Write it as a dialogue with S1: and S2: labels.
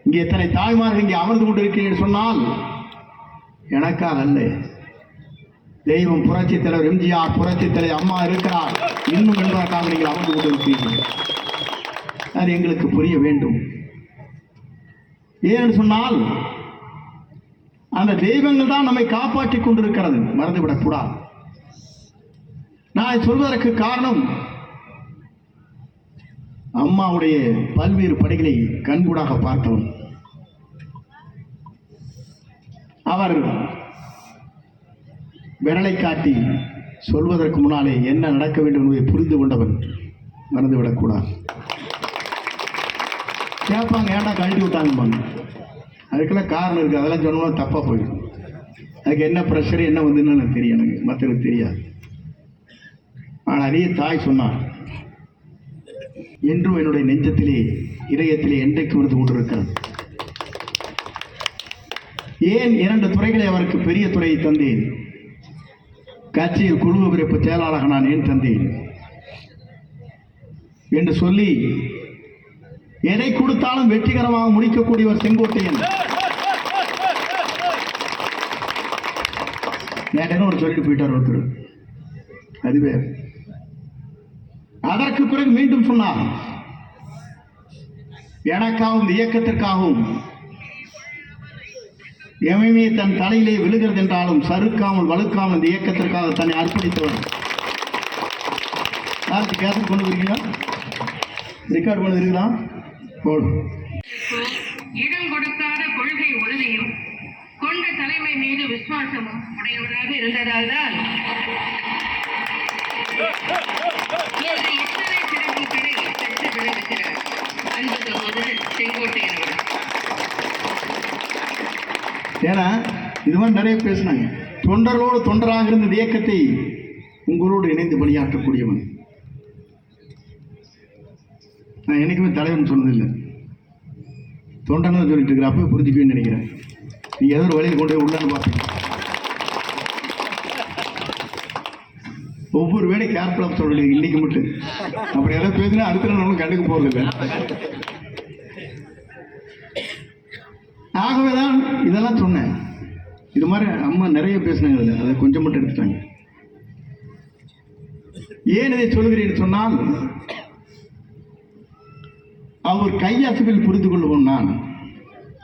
S1: இங்கே எத்தனை தாய்மார்கள் இங்கே அமர்ந்து கொண்டிருக்கிறேன் சொன்னால் எனக்காக அல்ல. தெய்வம் புரட்சி தலைவர் எம்ஜிஆர், புரட்சி தலைவர் அம்மா இருக்கிறார் இன்னும் என்பதற்காக நீங்கள் அமர்ந்து கொண்டிருக்கிறீர்கள். அது எங்களுக்கு புரிய வேண்டும். ஏன்னு சொன்னால் அந்த தெய்வங்கள் தான் நம்மை காப்பாற்றிக் கொண்டிருக்கிறது, மறந்துவிடக்கூடாது. நான் சொல்வதற்கு காரணம், அம்மாவுடைய பல்வேறு பணிகளை கண்கூடாக பார்த்தவன். அவர் விரலை காட்டி சொல்வதற்கு முன்னாலே என்ன நடக்க வேண்டும் என்பதை புரிந்து கொண்டவன், மறந்துவிடக்கூடாது. கேட்பாங்க, ஏன்டா கழட்டி விட்டாங்க, அதுக்கெல்லாம் காரணம் இருக்குது. அதெல்லாம் சொன்னோம்னா தப்பாக போயிடும். அதுக்கு என்ன ப்ரெஷர் என்ன வந்துன்னு எனக்கு தெரியும், எனக்கு மற்றவங்களுக்கு தெரியாது. ஆனால் அதே தாய் சொன்னார், என்றும் என்னுடைய நெஞ்சத்திலே இதயத்திலே என்றைக்கு வந்து கொண்டிருக்கிறது. ஏன் 2 துறைகளை அவருக்கு பெரிய துறையை தந்தேன், கட்சியில் குழு விரைப்பு செயலாளராக நான் ஏன் தந்தேன் என்று சொல்லி எதை கொடுத்தாலும் வெற்றிகரமாக முடிக்கக்கூடியவர் செங்கோட்டையன். நேற்று ஒரு சொல்லிட்டு போயிட்டார் ஒருத்தர், அதுவே. அதற்கு பிறகு மீண்டும் சொன்னார், எனக்காகவும் இயக்கத்திற்காகவும் எவையுமே தன் தலையிலே விழுகிறது என்றாலும் சறுக்காமல் வலுக்காமல் இந்த இயக்கத்திற்காக தன்னை அர்ப்பணித்தவர். யாருக்கு கேசட் கொண்டு இருக்கீங்களா, ரெக்கார்ட் பண்ணது இருக்குதா?
S2: இடம் கொடுக்காத கொள்கை உறுதியும் கொண்ட தலைமை மீது விசுவாசமும் உடையவராக இருந்ததால் தான் இத்தனை சிறப்புகளை பெற்று விளைவிக்கிறார் அன்பு சகோதரர் செங்கோட்டையன் அவர்கள்.
S1: ஏன்னா இது மாதிரி நிறைய பேசினாங்க. தொண்டரோடு தொண்டராக இருந்த இயக்கத்தை உங்களோடு இணைந்து பணியாற்றக்கூடியவன். நான் என்னைக்குமே தலைவன் சொன்னதில்லை, தொண்டன்னு சொல்லிட்டு இருக்கிற. அப்பவே புரிஞ்சுக்குவேன்னு நினைக்கிறேன். நீ ஏதோ ஒரு வழியில் கொண்டு போய் உள்ளான்னு பார்த்தீங்க. ஒவ்வொரு வேலை கேர்ஃபுல்லாக சொல்லலை, இன்னைக்கு மட்டும் அப்படி ஏதாவது பேசினா அடுத்த நாள் ஒன்றும் கண்டுக்க போகிறதில்லை. ஆகவேதான் இதெல்லாம் சொன்னேன். இது மாதிரி அம்மா நிறைய பேசினாங்க, அதில் அதை கொஞ்சம் மட்டும் எடுத்துட்டாங்க. ஏன் இதை சொல்கிறேன்னு சொன்னால், அவர் கையசைவில் புரிந்து கொள்வோம். நான்